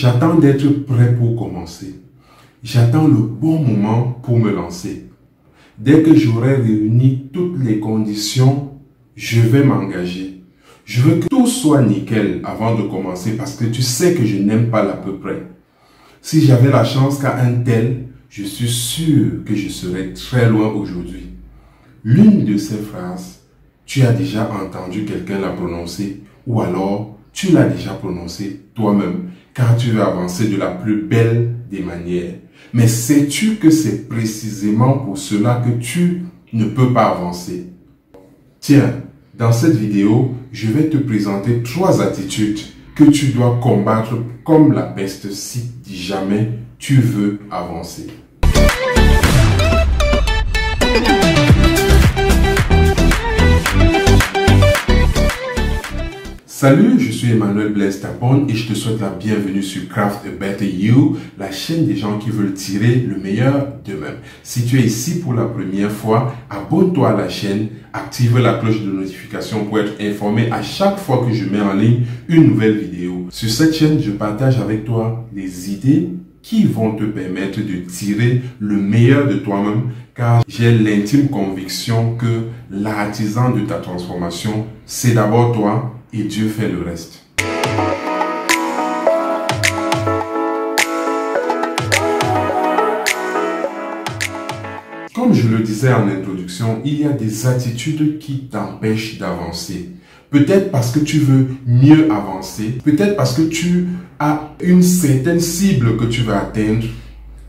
J'attends d'être prêt pour commencer. J'attends le bon moment pour me lancer. Dès que j'aurai réuni toutes les conditions, je vais m'engager. Je veux que tout soit nickel avant de commencer parce que tu sais que je n'aime pas l'à peu près. Si j'avais la chance qu'à un tel, je suis sûr que je serais très loin aujourd'hui. L'une de ces phrases, tu as déjà entendu quelqu'un la prononcer ou alors tu l'as déjà prononcée toi-même car tu veux avancer de la plus belle des manières. Mais sais-tu que c'est précisément pour cela que tu ne peux pas avancer? Tiens, dans cette vidéo, je vais te présenter 3 attitudes que tu dois combattre comme la peste si jamais tu veux avancer. Salut, je suis Emmanuel Blaise Tapon et je te souhaite la bienvenue sur Craft a Better You, la chaîne des gens qui veulent tirer le meilleur d'eux-mêmes. Si tu es ici pour la première fois, abonne-toi à la chaîne, active la cloche de notification pour être informé à chaque fois que je mets en ligne une nouvelle vidéo. Sur cette chaîne, je partage avec toi des idées qui vont te permettre de tirer le meilleur de toi-même car j'ai l'intime conviction que l'artisan de ta transformation, c'est d'abord toi et Dieu fait le reste. Comme je le disais en introduction, il y a des attitudes qui t'empêchent d'avancer. Peut-être parce que tu veux mieux avancer, peut-être parce que tu as une certaine cible que tu veux atteindre,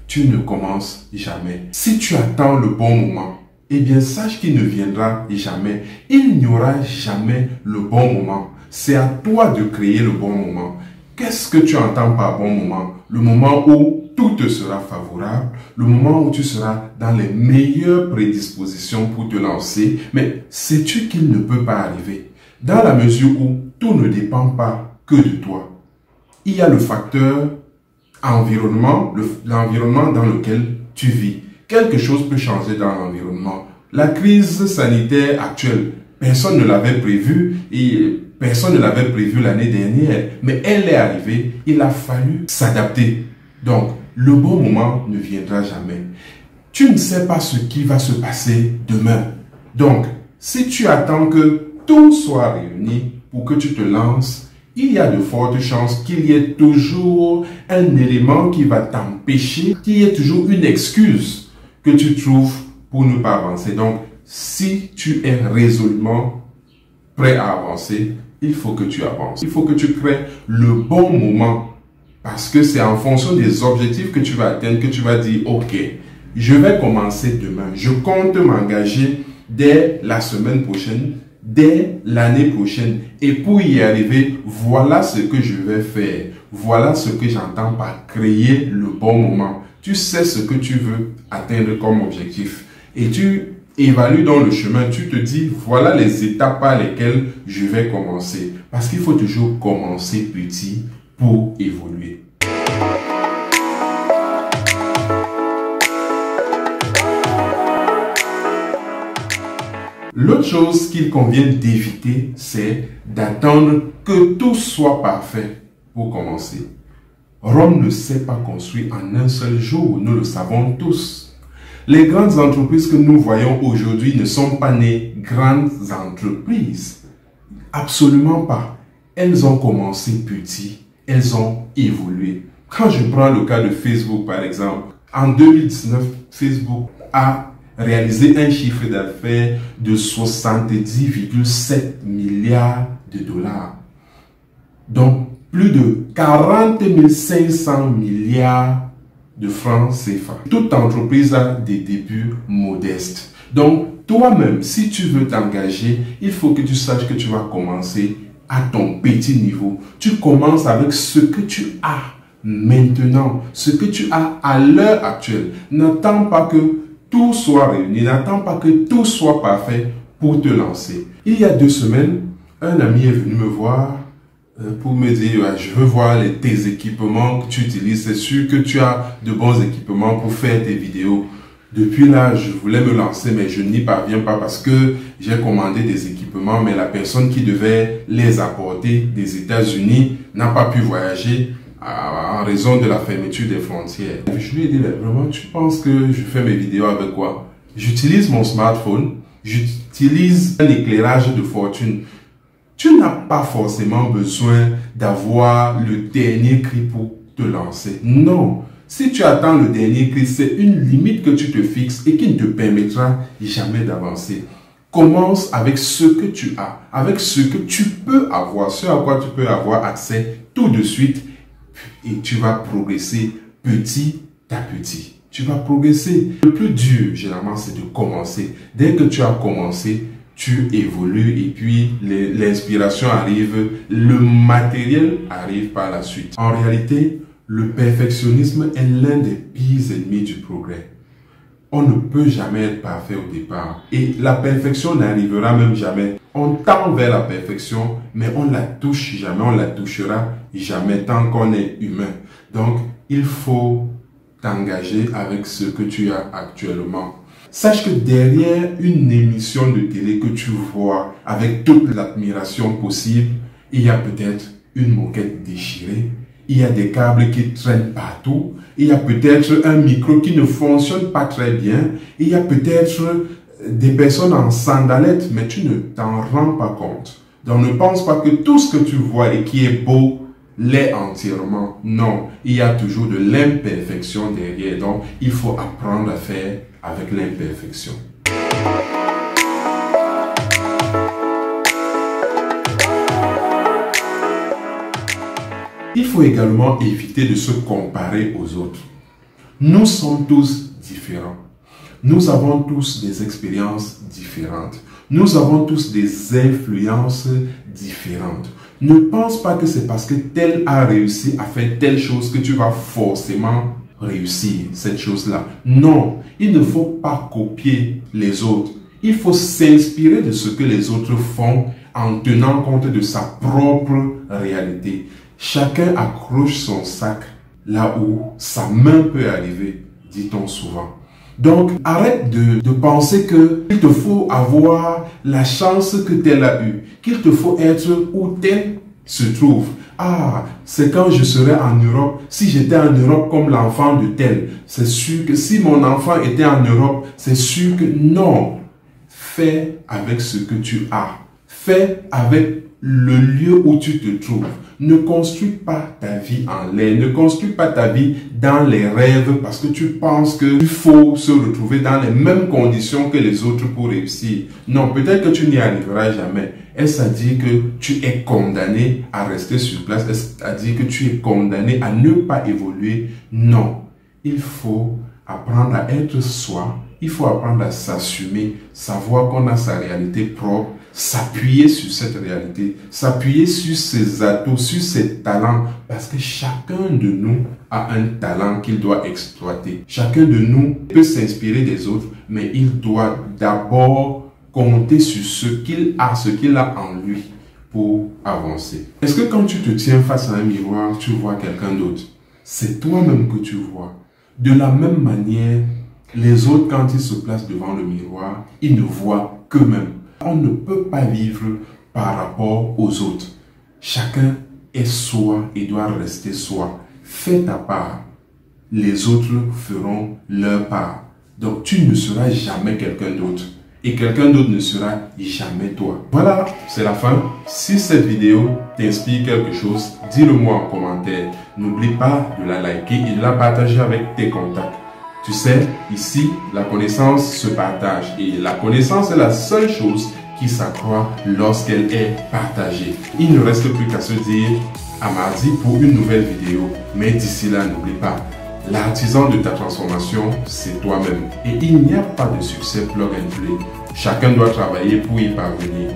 tu ne commences jamais. Si tu attends le bon moment, eh bien sache qu'il ne viendra jamais. Il n'y aura jamais le bon moment. C'est à toi de créer le bon moment. Qu'est-ce que tu entends par bon moment? Le moment où tout te sera favorable, le moment où tu seras dans les meilleures prédispositions pour te lancer. Mais sais-tu qu'il ne peut pas arriver? Dans la mesure où tout ne dépend pas que de toi. Il y a le facteur environnement, l'environnement dans lequel tu vis. Quelque chose peut changer dans l'environnement. La crise sanitaire actuelle, personne ne l'avait prévue et personne ne l'avait prévue l'année dernière, mais elle est arrivée, il a fallu s'adapter. Donc, le bon moment ne viendra jamais. Tu ne sais pas ce qui va se passer demain. Donc, si tu attends que tout soit réuni pour que tu te lances, il y a de fortes chances qu'il y ait toujours un élément qui va t'empêcher, qu'il y ait toujours une excuse que tu trouves pour ne pas avancer. Donc, si tu es résolument prêt à avancer, il faut que tu avances. Il faut que tu crées le bon moment. Parce que c'est en fonction des objectifs que tu vas atteindre que tu vas dire, ok, je vais commencer demain. Je compte m'engager dès la semaine prochaine, dès l'année prochaine. Et pour y arriver, voilà ce que je vais faire. Voilà ce que j'entends par créer le bon moment. Tu sais ce que tu veux atteindre comme objectif. Et tu évalues dans le chemin, tu te dis, voilà les étapes par lesquelles je vais commencer. Parce qu'il faut toujours commencer petit pour évoluer. L'autre chose qu'il convient d'éviter, c'est d'attendre que tout soit parfait pour commencer. Rome ne s'est pas construit en un seul jour, nous le savons tous. Les grandes entreprises que nous voyons aujourd'hui ne sont pas nées grandes entreprises. Absolument pas. Elles ont commencé petit, elles ont évolué. Quand je prends le cas de Facebook par exemple, en 2019, Facebook a réalisé un chiffre d'affaires de 70,7 milliards de dollars. Donc, plus de 40 500 milliards de francs CFA. Toute entreprise a des débuts modestes. Donc, toi-même, si tu veux t'engager, il faut que tu saches que tu vas commencer à ton petit niveau. Tu commences avec ce que tu as maintenant, ce que tu as à l'heure actuelle. N'attends pas que tout soit réuni, n'attends pas que tout soit parfait pour te lancer. Il y a 2 semaines, un ami est venu me voir pour me dire, je veux voir tes équipements que tu utilises. C'est sûr que tu as de bons équipements pour faire tes vidéos. Depuis là, je voulais me lancer, mais je n'y parviens pas parce que j'ai commandé des équipements, mais la personne qui devait les apporter des États-Unis n'a pas pu voyager. en raison de la fermeture des frontières. Je lui ai dit, mais vraiment, tu penses que je fais mes vidéos avec quoi? J'utilise mon smartphone, j'utilise un éclairage de fortune. Tu n'as pas forcément besoin d'avoir le dernier cri pour te lancer. Non. Si tu attends le dernier cri, c'est une limite que tu te fixes et qui ne te permettra jamais d'avancer. Commence avec ce que tu as, avec ce que tu peux avoir, ce à quoi tu peux avoir accès tout de suite et tu vas progresser petit à petit. Tu vas progresser. Le plus dur, généralement, c'est de commencer. Dès que tu as commencé, tu évolues et puis l'inspiration arrive, le matériel arrive par la suite. En réalité, le perfectionnisme est l'un des pires ennemis du progrès. On ne peut jamais être parfait au départ et la perfection n'arrivera même jamais. On tend vers la perfection, mais on la touche jamais, on la touchera jamais tant qu'on est humain. Donc, il faut t'engager avec ce que tu as actuellement. Sache que derrière une émission de télé que tu vois avec toute l'admiration possible, il y a peut-être une moquette déchirée, il y a des câbles qui traînent partout, il y a peut-être un micro qui ne fonctionne pas très bien, il y a peut-être des personnes en sandalettes, mais tu ne t'en rends pas compte. Donc ne pense pas que tout ce que tu vois et qui est beau l'est entièrement. Non, il y a toujours de l'imperfection derrière. Donc il faut apprendre à faire avec l'imperfection. Il faut également éviter de se comparer aux autres. Nous sommes tous différents. Nous avons tous des expériences différentes. Nous avons tous des influences différentes. Ne pense pas que c'est parce que tel a réussi à faire telle chose que tu vas forcément réussir cette chose-là. Non, il ne faut pas copier les autres. Il faut s'inspirer de ce que les autres font en tenant compte de sa propre réalité. Chacun accroche son sac là où sa main peut arriver, dit-on souvent. Donc, arrête de penser qu'il te faut avoir la chance que tel a eu, qu'il te faut être où tel se trouve. Ah, c'est quand je serai en Europe, si j'étais en Europe comme l'enfant de tel, c'est sûr que si mon enfant était en Europe, c'est sûr que non. Fais avec ce que tu as. Fais avec le lieu où tu te trouves. Ne construis pas ta vie en l'air. Ne construis pas ta vie dans les rêves parce que tu penses qu'il faut se retrouver dans les mêmes conditions que les autres pour réussir. Non, peut-être que tu n'y arriveras jamais. Est-ce à dire que tu es condamné à rester sur place? Est-ce à dire que tu es condamné à ne pas évoluer? Non. Il faut apprendre à être soi. Il faut apprendre à s'assumer, savoir qu'on a sa réalité propre, s'appuyer sur cette réalité, s'appuyer sur ses atouts, sur ses talents, parce que chacun de nous a un talent qu'il doit exploiter. Chacun de nous peut s'inspirer des autres, mais il doit d'abord compter sur ce qu'il a en lui pour avancer. Est-ce que quand tu te tiens face à un miroir, tu vois quelqu'un d'autre? C'est toi-même que tu vois. De la même manière, les autres, quand ils se placent devant le miroir, ils ne voient qu'eux-mêmes. On ne peut pas vivre par rapport aux autres. Chacun est soi et doit rester soi. Fais ta part. Les autres feront leur part. Donc tu ne seras jamais quelqu'un d'autre. Et quelqu'un d'autre ne sera jamais toi. Voilà, c'est la fin. Si cette vidéo t'inspire quelque chose, dis-le-moi en commentaire. N'oublie pas de la liker et de la partager avec tes contacts. Tu sais, ici, la connaissance se partage et la connaissance est la seule chose qui s'accroît lorsqu'elle est partagée. Il ne reste plus qu'à se dire à mardi pour une nouvelle vidéo. Mais d'ici là, n'oublie pas, l'artisan de ta transformation, c'est toi-même. Et il n'y a pas de succès plug and play. Chacun doit travailler pour y parvenir.